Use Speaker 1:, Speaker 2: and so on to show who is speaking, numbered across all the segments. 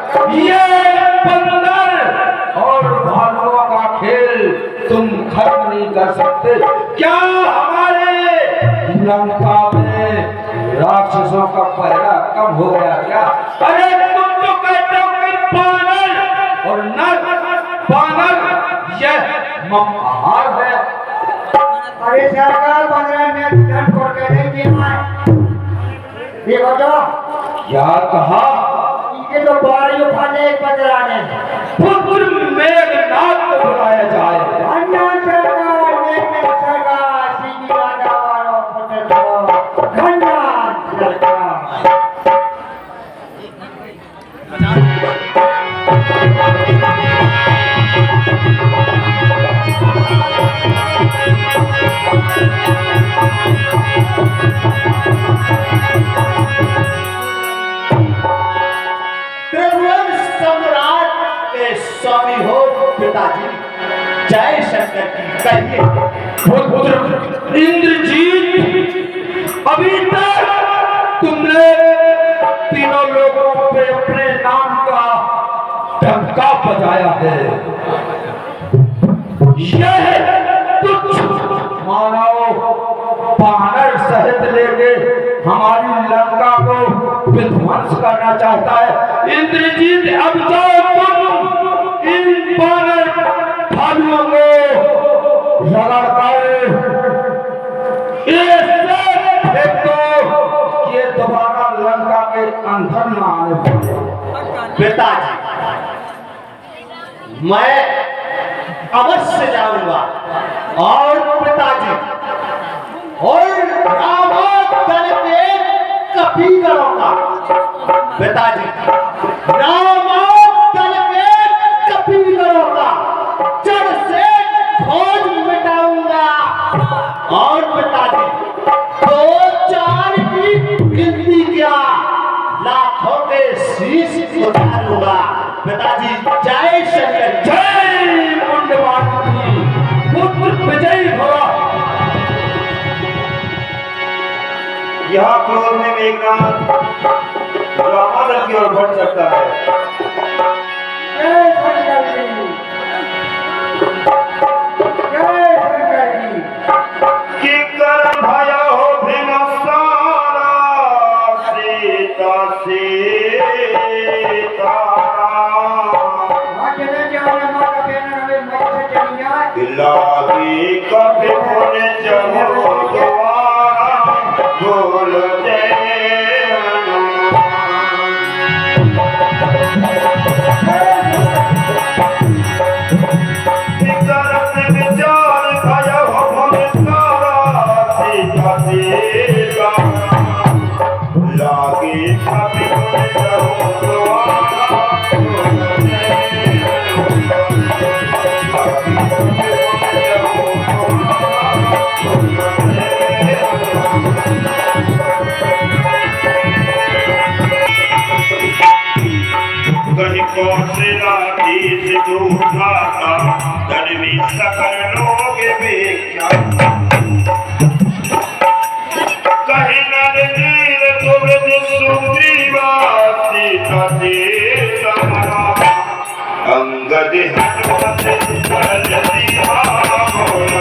Speaker 1: ये बंदर और भालुओं का खेल तुम खत्म नहीं कर सकते। क्या हमारे लंका में राक्षसों का पहरा कम हो गया क्या? अरे तुम तो कहते हो कि बानर और नर बानर यह ममहार है।
Speaker 2: अरे सरकार 15 मिनट धन को के नहीं दिया। देखो तो
Speaker 1: क्या कहा?
Speaker 2: ये तो बारी उठाने 15 ने
Speaker 1: पुत्र मेघनाथ को बुलाया जाए।
Speaker 2: अन्ना सरकार में सरकार सीधी राजा वालों पुत्र को अन्ना सरकार
Speaker 3: स्वामी हो पिताजी, जय शंकर की कहिए।
Speaker 1: पुत्र इंद्रजीत, अभी तक तुमने तीनों लोगों पे अपने नाम का डंका बजाया है। यह तुच्छ मानव बानर सहित लेके हमारी लंका को विध्वंस करना चाहता है। इंद्रजीत, अब जाओ तुम इन बानर भालुओं को रगड़ कर फेंक दो, ये दोबारा लंका के अंदर न आए।
Speaker 3: पिताजी, मैं अवश्य जाऊंगा और पिताजी और रामादल के कपीगरों का पिताजी रामादल के कपीगरों का जड़ से खोज मिटाऊंगा और पिताजी 2-4 की गिनती क्या लाखों के शीश उतारूंगा। पिताजी जय शंकर,
Speaker 1: जय मुंडवानी, पुत्र विजयी भवा।
Speaker 4: यह क्रोध में मेघनाथ रामादल की ओर बढ़ सकता है।
Speaker 2: जय शंकर जी, जय शंकर जी।
Speaker 4: किंकर भया हो भीमसारा, सीता सीता
Speaker 2: चले जाओ माता बहन हमें मत से चली जाए।
Speaker 4: लागी कभी होने जहो द्वारा बोल जय सकल लोग बेख्या कहीं नर तुम सुग्रीवा सीता सीता अंगद हनुमत जलदीवा बोल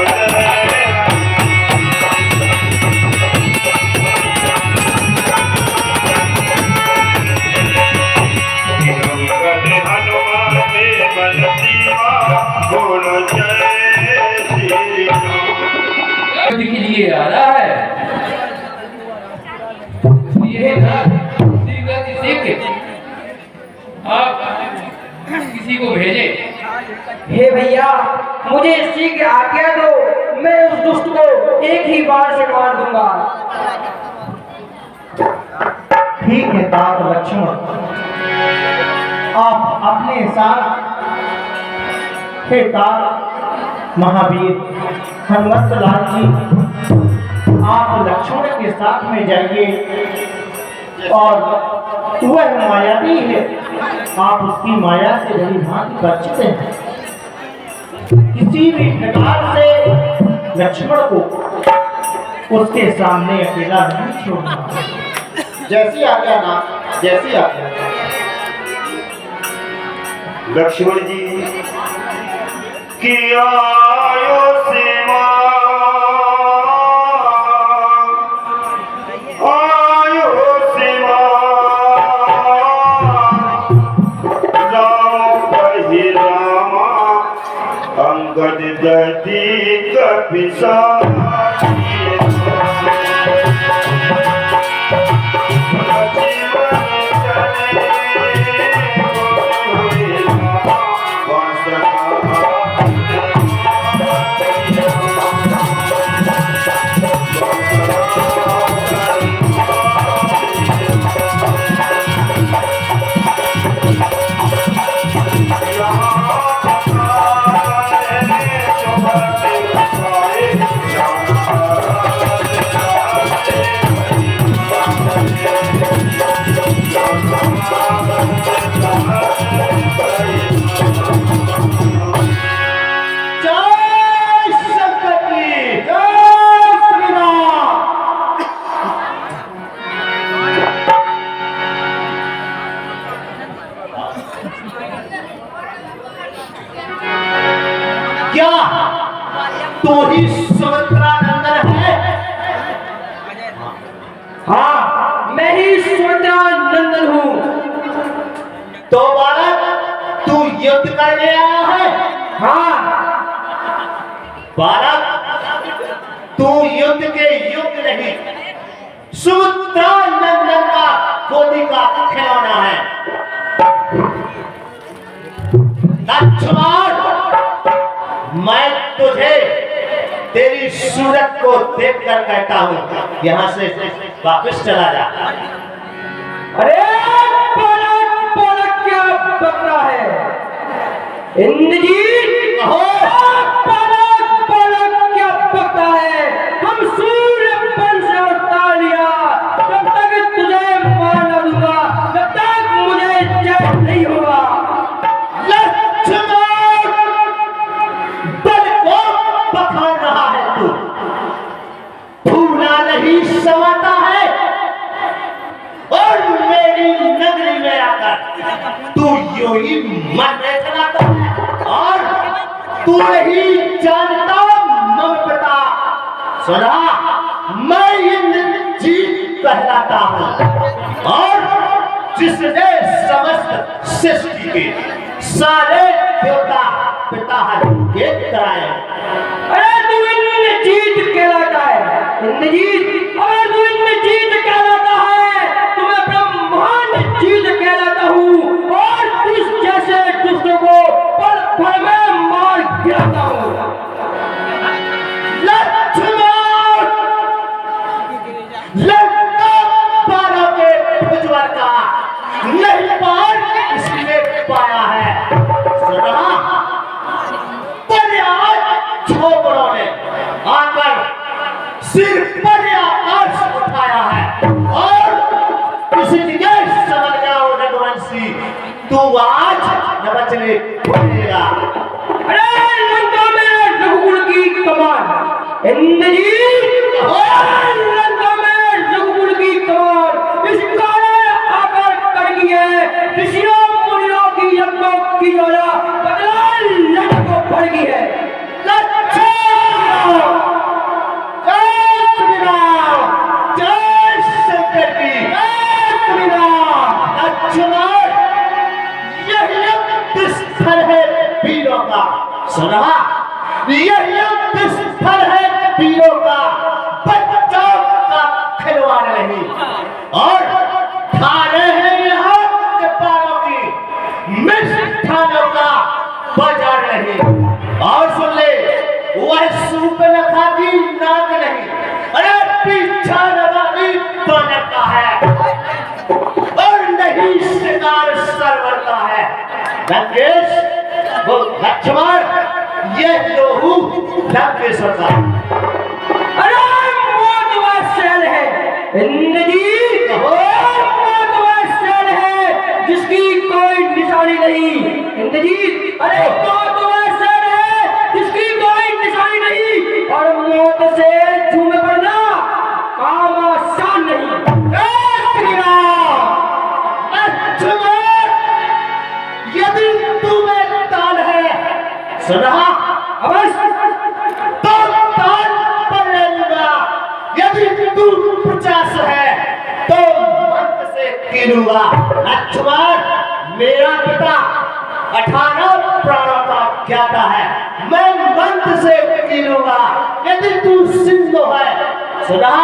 Speaker 1: के लिए आ रहा है। ये ना आप किसी को भेजे।
Speaker 2: हे भैया, मुझे शीघ्र आज्ञा दो, मैं उस दुष्ट को एक ही बार से मार दूंगा।
Speaker 5: ठीक है तात लक्ष्मण, आप अपने साथ हे तात महावीर हनुमत लाल जी, आप लक्ष्मण के साथ में जाइए और वह मायावी है, आप उसकी माया से बड़ी भांति बचते हैं। किसी भी प्रकार से लक्ष्मण को उसके सामने अकेला नहीं छोड़ना। जैसी आज्ञा ना, जैसी आज्ञा।
Speaker 4: लक्ष्मण जी की आयो सीमा आयो सीमा राम कही रामा अंगद दती कपिसा
Speaker 3: क्या तू ही सुमित्रा नंदन है?
Speaker 2: हाँ, मैं ही सुमित्रा नंदन हूँ।
Speaker 3: तो बालक तू युद्ध करने आया है?
Speaker 2: हाँ,
Speaker 3: बालक तू युद्ध के युग नहीं, सुमित्रा नंदन का गोदी का खिलौना है। लक्ष्मण, मैं तुझे तेरी सूरत को देखकर कहता हूं, यहां से वापस चला जा।
Speaker 2: अरे बालक बालक क्या बक रहा है? इंद्रजीत, बालक बालक क्या बकता है? हम सूर्य वंश अवतार लिया, जब तक तुझे मार न दूंगा तब तक मुझे चैन नहीं होगा।
Speaker 3: बखान रहा है तू, भूला नहीं समाता है, और मेरी नगरी में आकर तू यूं ही मरने चलाता है, और तू नहीं जानता ममता। सुना, मैं इंद्रजीत कहलाता हूं, और जिसने समस्त सृष्टि के सारे देवता पिता गीत कराए।
Speaker 2: अरे तू इंद्रजीत कहलाता है। इंद्रजीत, अरे तू इंद्रजीत कहलाता है तो मैं ब्रह्मांड जीत कहलाता हूँ, और इस जैसे दुष्टों को पल भर में मार गिराता हूँ।
Speaker 3: लक्ष्मण, लंका बालों के भुजवर का नहीं पार इसने पाया है। सुना, छोकरों ने आकर सिर पर आकाश उठाया है, और इसलिए समझ जाओ रघुवंशी, तू आज न बचने पाएगा।
Speaker 2: अरे लंका में रघुकुल की कमान, इंद्रजीत, लंका में रघुकुल की कमान इस काले आकर कड़की है। ऋषियों मुनियों की यज्ञों की ज्वाला बदला लट को भड़की है।
Speaker 3: सुना, यह युद्ध स्थल है वीरों का, बच्चों का खिलवाड़ नहीं, और थाने हैं यहाँ के पारों की, मिष्ठानों का बाजार नहीं। और सुन ले, वह सूर्पनखा की नाक नहीं, अरे पीछा वाली बानर का है, और नहीं शिकार सरवर का है। लंकेश, वो लक्ष्मण, ये लोहू लंकेश्वर का।
Speaker 2: अरे मौत वह शैल है इंद्रजीत, मौत वह शैल है जिसकी कोई निशानी नहीं। इंद्रजीत, अरे मौत वह शैल है जिसकी कोई निशानी नहीं, और मौत से झूमे पड़ना काम आसान नहीं।
Speaker 3: लक्ष्मण, यदि तुम्हें सुना?
Speaker 2: अवश्य।
Speaker 3: तो ताल पर ले लूंगा। यदि तू 50 है तो मंत्र से कीनूंगा। लक्ष्मण, मेरा पिता 18 प्राणों का ज्ञाता है, मैं मंत्र से कीनूंगा। यदि तू सिंधु है, सुना?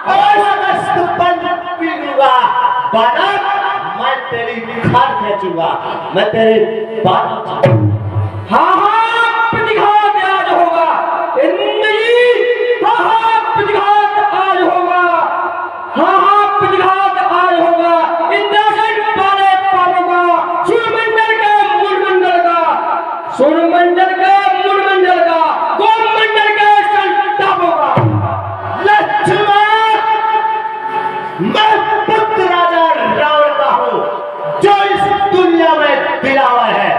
Speaker 3: अगस्त बंद पी लूंगा। बालक, मैं तेरी खाल खींचूंगा, मैं तेरे बाल।
Speaker 2: हाँ, प्रतिघात आज होगा इंद्रजीत। हाँ, प्रतिघात आज होगा। हाँ, प्रतिघात आज होगा। इंद्रासन वाले पापों का, सूर्यमंडल के मूलमंडल का, सूर्यमंडल के मूलमंडल का, गोमंडल के संतापों का।
Speaker 3: लक्ष्मण, मैं पुत्र राजा रावण का हूं, जो इस दुनिया में दिलावर है।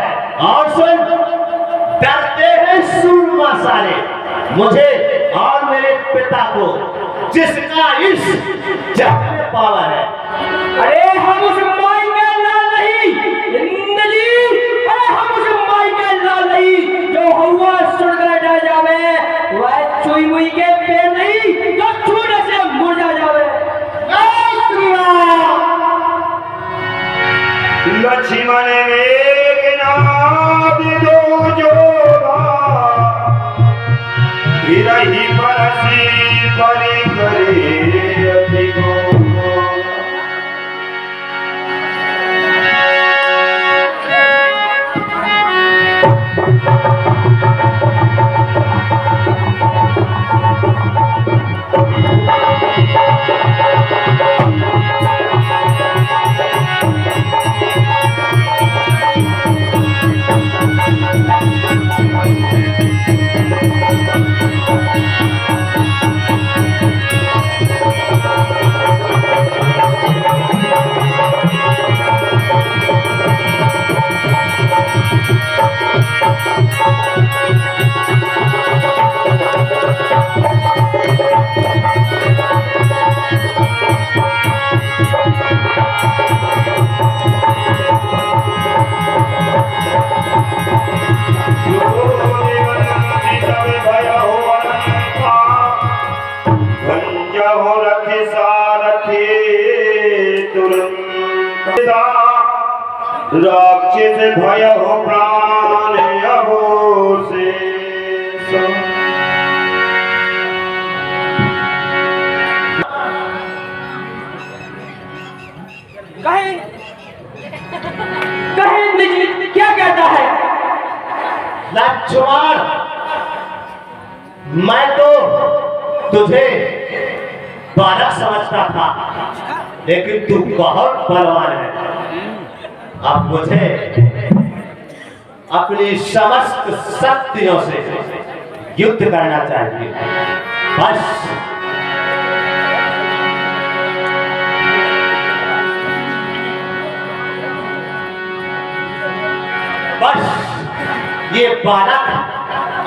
Speaker 3: और सुन, डरते हैं सूरमा सारे मुझे और मेरे पिता को, जिसका इस जग में पावर है।
Speaker 2: अरे हम उस माई के लाल नहीं इंद्रजीत। अरे हम उस माई के लाल नहीं जो हवा सुन कर डर जावे। वह चुई मुई के पेड़ नहीं जो छूने से मुरझा जावे।
Speaker 4: लक्ष्मण मेघनाद दो जोड़ा, विरही बरसी परी करे अधिको। राक्षस भय हो प्राण अहो से
Speaker 2: कहे कहे इंद्रजीत क्या कहता है?
Speaker 3: लक्ष्मण, मैं तो तुझे बालक समझता था, लेकिन तू बहुत बलवान है। अब मुझे अपनी समस्त शक्तियों से युद्ध करना चाहिए। बस ये बालक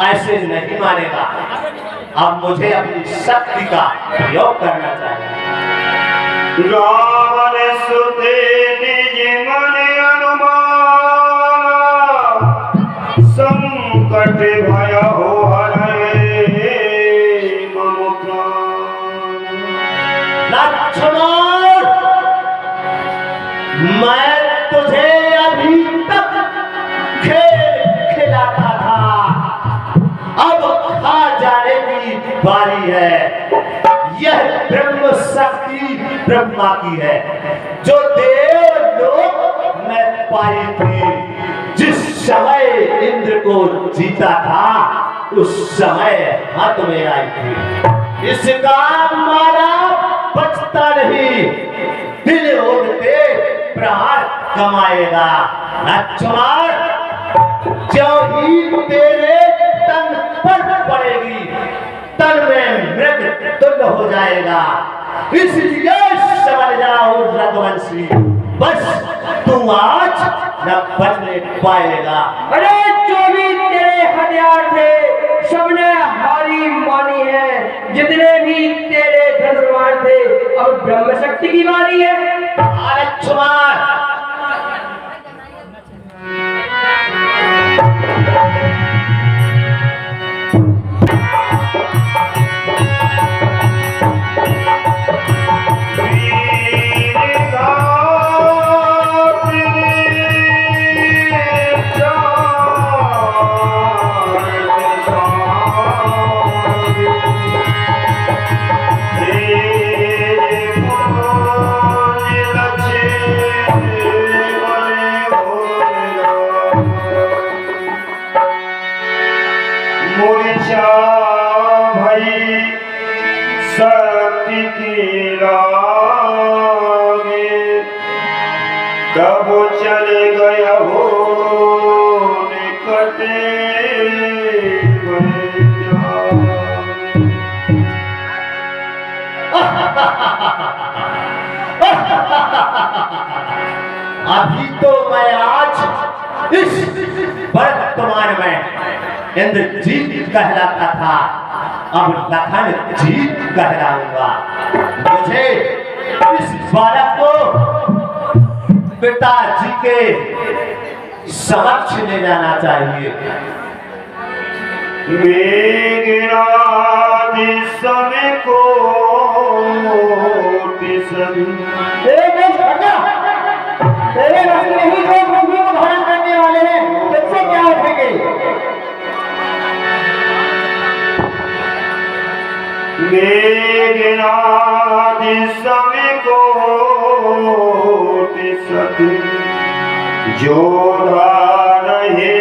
Speaker 3: ऐसे नहीं मानेगा। अब मुझे अपनी शक्ति का प्रयोग करना चाहिए।
Speaker 4: रावण सुते निज मन अनुमान, संकट भय हो हरे मम प्राण।
Speaker 3: लक्ष्मण, मैं तुझे अभी तक खेल खिलाता था, अब खा जाने की बारी है। यह ब्रह्म शक्ति ब्रह्मा की है, जो देवलोक में पाई थी। जिस समय इंद्र को जीता था, उस समय हाथ में आई थी। इसका मारा बचता नहीं, दिल उड़ते प्राण कमाएगा। लक्ष्मण, जो ही तेरे तन पर पड़ेगी, तन में मृग तुल्य हो जाएगा। इसलिए समझ जाओ रघुवंशी, बस तू आज न बचने पाएगा।
Speaker 2: अरे जो भी तेरे हथियार थे सबने हारी मानी है। जितने भी तेरे धनुर्वाण थे अब ब्रह्म शक्ति की बारी है।
Speaker 3: लक्ष्मण,
Speaker 4: रहो निकटे
Speaker 3: अभी तो मैं आज इस वर्तमान में इंद्रजीत कहलाता था, अब लखन जीत कहलाऊंगा। मुझे इस बालक को पिताजी के समक्ष ले जाना चाहिए।
Speaker 4: मेघनाद समय को
Speaker 5: तेरे रस्ते में ही जो भूमि को धारण करने वाले हैं, तुझसे क्या उठेंगे?
Speaker 4: मेघनाद समय को सत जो रहे